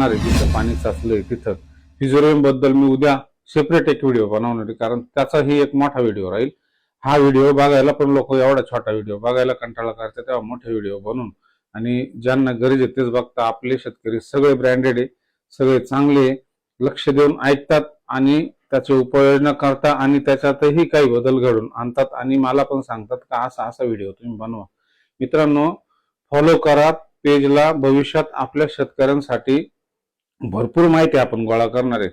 जिथं पाणी साचलंय तिथं फिजोरियम बद्दल मी उद्या सेपरेट एक व्हिडिओ बनवणार आहे, कारण त्याचाही एक मोठा व्हिडिओ राहील. हा व्हिडिओ बघायला पण लोक एवढा छोटा व्हिडिओ बघायला कंटाळा करतात, तेव्हा मोठे व्हिडिओ बनवून आणि ज्यांना गरज आहे तेच बघता. आपले शेतकरी सगळे ब्रँडेड आहे, सगळे चांगले, लक्ष देऊन ऐकतात आणि त्याची उपाययोजना करतात आणि त्याच्यातही काही बदल घडून आणतात आणि मला पण सांगतात का असा असा व्हिडिओ तुम्ही बनवा. मित्रांनो, फॉलो करा पेजला. भविष्यात आपल्या शेतकऱ्यांसाठी भरपूर माहिती आपण गोळा करणार आहे.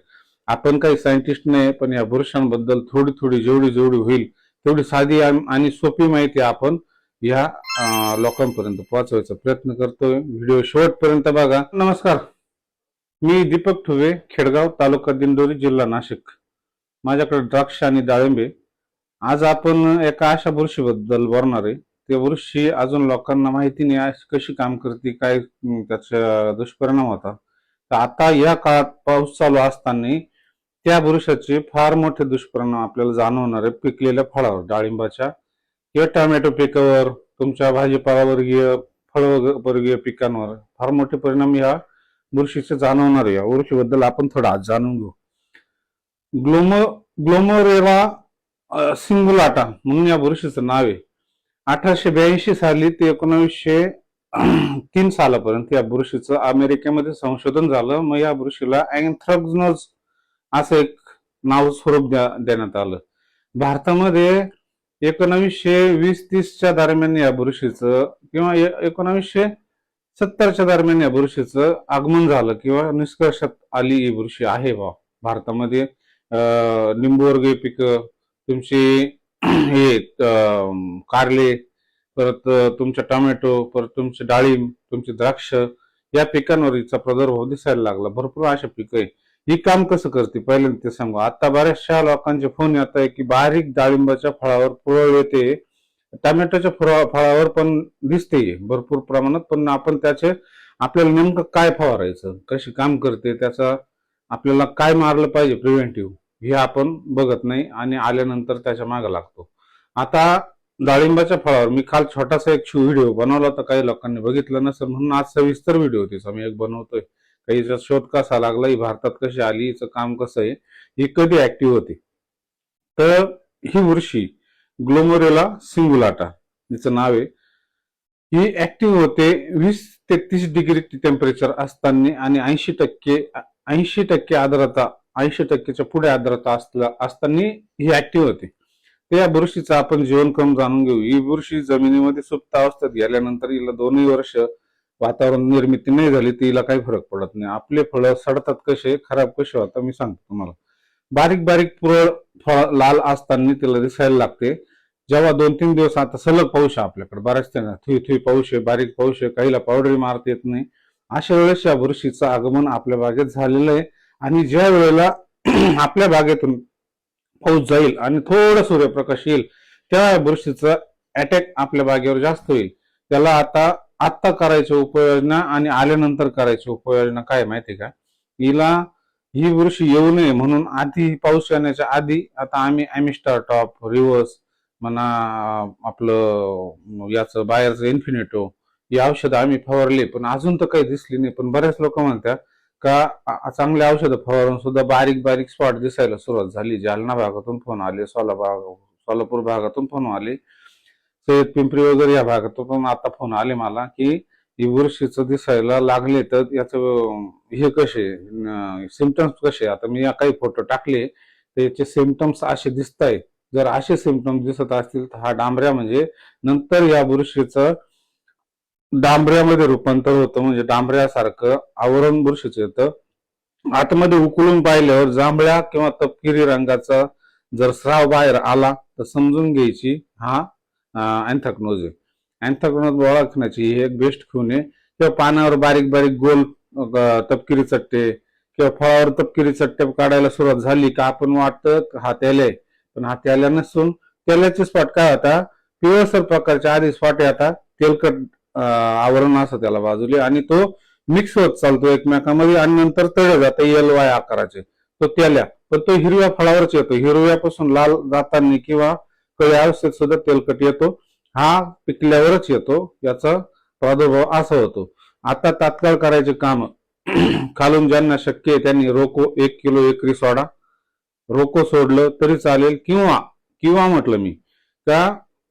आपण काही सायंटिस्ट नाही, पण या बुरशांबद्दल थोडी थोडी जेवढी होईल तेवढी साधी आणि सोपी माहिती आपण या लोकांपर्यंत पोहोचवायचा प्रयत्न करतोय. व्हिडिओ शेवटपर्यंत बघा. नमस्कार, मी दीपक ठुवे, खेडगाव, तालुका दिंडोरी, जिल्हा नाशिक. माझ्याकडे द्राक्ष आणि डाळिंबे. आज आपण एका अशा बुरशीबद्दल बोलणार आहे. ते बुरशी अजून लोकांना माहिती नाही कशी काम करते, काय त्याचा दुष्परिणाम होता. तर आता या काळात पाऊस चालू असताना त्या बुरशाचे फार मोठे दुष्परिणाम आपल्याला जाणवणार आहे. पिकलेल्या फळावर, डाळिंबाच्या किंवा टोमॅटो पिकावर, तुमच्या भाजीपाला वर्गीय, फळवर्गीय पिकांवर फार मोठे परिणाम या बुरशीचे जाणवणार आहे. या बुरशीबद्दल आपण थोडं आज जाणून घेऊ. ग्लोमोरेला सिंगुलाटा म्हणून या बुरशीचं नाव आहे. 1882 साली ते 1903 सालापर्यंत या बुरशीचं अमेरिकेमध्ये संशोधन झालं. मग या बुरशीला अँथ्रॅक्नोज असं एक नाव स्वरूप देण्यात आलं. भारतामध्ये 1920-30च्या दरम्यान या बुरशीचं किंवा 1970च्या दरम्यान या बुरशीचं आगमन झालं किंवा निष्कर्षात आली ही बुरशी आहे भारतामध्ये. निंबूवर्गीय पिकं, तुमची हे कारले, परत तुमच्या टोमॅटो, परत तुमचे डाळिंब, तुमचे द्राक्ष या पिकांवर हिचा प्रादुर्भाव दिसायला लागला. भरपूर अशा पिकं आहे. ही काम कसं करते पहिल्यांदा ते सांगू. आता बऱ्याचशा लोकांचे फोन येत आहे की बारीक डाळिंबाच्या फळावर पुरळ येते, टोमॅटोच्या फळावर पण दिसते भरपूर प्रमाणात, पण आपण आपल्याला नेमकं काय फवारायचं, कशी काम करते, त्याचा आपल्याला काय मारलं पाहिजे प्रिव्हेंटिव्ह, हे आपण बघत नाही आणि आल्यानंतर त्याच्या मागे लागतो. आता डाळिंबाच्या फळावर मी काल छोटासा एक व्हिडिओ बनवला होता, काही लोकांनी बघितलं नसेल म्हणून आज सविस्तर व्हिडिओ तिचा मी एक बनवतोय. काहीचा शोध कसा लागला, ही भारतात कशी आली, हिचं काम कसं आहे, ही कधी ऍक्टिव्ह होती. तर ही बुरशी ग्लोमोरेला सिंगुलाटा हिचं नाव आहे. ही ऍक्टिव्ह होते 20 ते 30 डिग्री टेम्परेचर असताना आणि 80% आर्द्रता, 80%च्या पुढे आर्द्रता असताना ही ऍक्टिव्ह होते. त्या बुरशीचं आपण जीवनक्रम जाणून घेऊ. ही बुरशी जमिनीमध्ये सुप्त अवस्थेत गेल्यानंतर हिला 2 वर्ष वातावरण निर्मिती नाही झाली तर हिला काही फरक पडत नाही. आपले फळं सडतात कसे, खराब कसे होतात मी सांगतो तुम्हाला. बारीक बारीक पुरळ फळ लाल असताना तिला दिसायला लागते. जेव्हा 2-3 दिवस, आता सलग पाऊस आहे आपल्याकडे, बऱ्याच त्यांना थुई पाऊस आहे, बारीक पाऊस आहे, काहीला पावडरी मारता येत नाही, अशा वेळेस या बुरशीचं आगमन आपल्या बागेत झालेलं आहे. आणि ज्या वेळेला आपल्या बागेतून पाऊस जाईल आणि थोडं सूर्यप्रकाश येईल त्या बुरशीचा अटॅक आपल्या बागेवर जास्त होईल. त्याला आता करायची उपाययोजना आणि आल्यानंतर करायची उपाययोजना काय माहिती का. ही बुरशी येऊ नये म्हणून आधी, पाऊस येण्याच्या आधी, आता आम्ही ॲमिस्टार टॉप, रिव्हर्स म्हणा, आपलं याचं बाहेरचं इन्फिनिटो, ही औषधं आम्ही फवारली पण अजून तर काही दिसली नाही. पण बरेच लोक म्हणतात का चांगले औषधं फवारून सुद्धा बारीक बारीक स्पॉट दिसायला सुरुवात झाली. जालना भागातून फोन आले, सोलापूर भागातून फोन आले, सय्यद पिंपरी वगैरे या भागातून पण आता फोन आले मला की ही बुरशीचं दिसायला लागले. तर याचं हे कसे सिमटम्स कसे, आता मी काही फोटो टाकले तर याचे सिमटम्स असे दिसत आहेत. जर असे सिमटम्स दिसत असतील तर हा डांबऱ्या म्हणजे नंतर या बुरशीचं डांबऱ्यामध्ये रूपांतर होतं, म्हणजे डांबऱ्यासारखं आवरण बुरशीचं येतं. आतमध्ये उकळून पाहिल्यावर जांभळ्या किंवा तपकिरी रंगाचा जर स्राव बाहेर आला तर समजून घ्यायची हा अँथ्रॅक्नोज आहे. अँथ्रॅक्नोज ओळखण्याची ही एक बेस्ट खूण आहे. किंवा पानावर बारीक बारीक गोल तपकिरी चट्टे किंवा फळावर तपकिरी चट्टे काढायला सुरुवात झाली का आपण वाटतं हा तेल आहे, पण हा तेल्या नसून तेलाचे स्पॉट काय होता, पिवळसर प्रकारच्या आधी स्पॉट येतात, तेलकट आवरण असं त्याला बाजूला आणि तो मिक्स होत चालतो एकमेकांमध्ये आणि नंतर तळे जातं LY आकाराचे, तो तेल्या. पण तो हिरव्या फळावरच येतो. हिरव्यापासून लाल जाताना किंवा कळी अवस्थेत सुद्धा तेलकट येतो. हा पिकल्यावरच येतो. याचा प्रादुर्भाव असा होतो. आता तात्काळ करायचे काम, खालून ज्यांना शक्य आहे त्यांनी रोको 1 किलो एकरी सोडा, रोको सोडलं तरी चालेल, किंवा किंवा म्हटलं मी का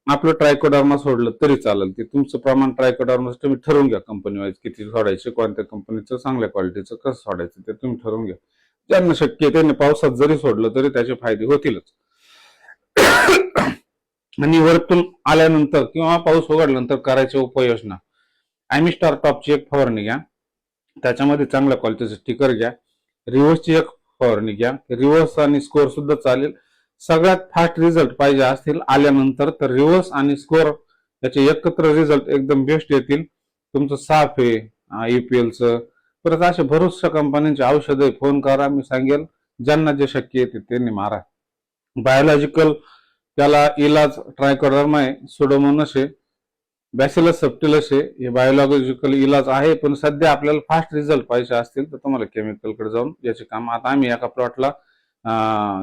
आपलं ट्रायकोडर्मा सोडलं तरी चालेल. ते तुमचं प्रमाण ट्रायकोडर्मा तुम्ही ठरवून घ्या कंपनी वाईज किती सोडायचे, कोणत्या कंपनीचं चांगल्या क्वालिटीचं कसं सोडायचं ते तुम्ही ठरवून घ्या. ज्यांना शक्य आहे त्यांनी पावसात जरी सोडलं तरी त्याचे फायदे होतीलच. आणि वरतून आल्यानंतर किंवा पाऊस उघडल्यानंतर करायची उपाययोजना, ॲमिस्टार टॉपची एक फवारणी घ्या, त्याच्यामध्ये चांगल्या क्वालिटीचं स्टिकर घ्या. रिव्हर्सची एक फवारणी घ्या, रिव्हर्स आणि स्कोअर सुद्धा चालेल. सगळ्यात फास्ट रिझल्ट पाहिजे असतील आल्यानंतर तर रिव्हर्स आणि स्कोअर याचे एकत्र रिझल्ट एकदम बेस्ट येतील. तुमचं साफ आहे EPLचं. परत अशा भरपूर कंपन्यांची औषधं फोन करा, मी सांगेल. ज्यांना जे शक्य आहे त्यांनी मारा. बायोलॉजिकल त्याला इलाज ट्रायकोडर्मा आहे, सुडोमोनास आहे, बॅसिलस सबटिलस आहे, हे बायोलॉजिकल इलाज आहे. पण सध्या आपल्याला फास्ट रिझल्ट पाहिजे असतील तर तुम्हाला केमिकलकडे जाऊन याचे काम. आता आम्ही एका प्लॉटला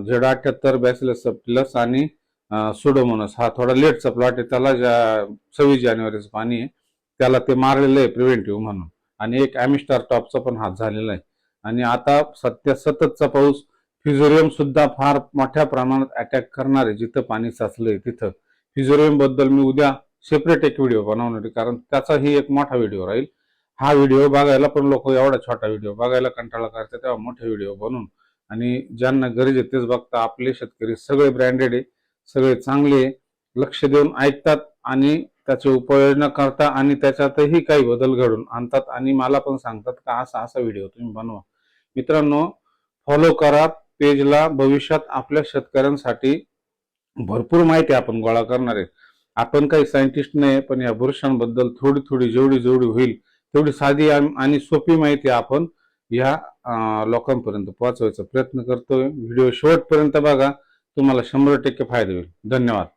Z78 बॅसिलस सबटिलस आणि सुडोमोनास हा थोडा लेटचा प्लॉट आहे, त्याला 26 जानेवारीचं पाणी आहे, त्याला ते मारलेलं आहे प्रिव्हेंटिव्ह म्हणून. आणि एक ॲमिस्टार टॉपचा पण हात झालेला आहे. आणि आता सततचा पाऊस फिजोरियम सुद्धा फार मोठ्या प्रमाणात अटॅक करणार आहे. जिथं पाणी साचलंय तिथं फिजोरियम बद्दल मी उद्या सेपरेट एक व्हिडिओ बनवणार आहे, कारण त्याचाही एक मोठा व्हिडिओ राहील. हा व्हिडिओ बघायला पण लोक एवढा छोटा व्हिडिओ बघायला कंटाळा करतात, तेव्हा मोठे व्हिडिओ बनवून. आणि ज्यांना गरज आहे तेच बघता. आपले शेतकरी सगळे ब्रँडेड आहे, सगळे चांगले, लक्ष देऊन ऐकतात आणि त्याची उपाययोजना करतात आणि त्याच्यातही काही बदल घडून आणतात आणि मला पण सांगतात का असा असा व्हिडिओ तुम्ही बनवा. मित्रांनो, फॉलो करा पेजला. भविष्यात आपल्या शेतकऱ्यांसाठी भरपूर माहिती आपण गोळा करणार आहे. आपण काही सायंटिस्ट नाही, पण या बुरशांबद्दल थोडी थोडी जेवढी होईल तेवढी साधी आणि सोपी माहिती आपण या लोकांपर्यंत पोहोचवायचा प्रयत्न करतोय. व्हिडिओ शेवटपर्यंत बघा, तुम्हाला 100% फायदा होईल. धन्यवाद.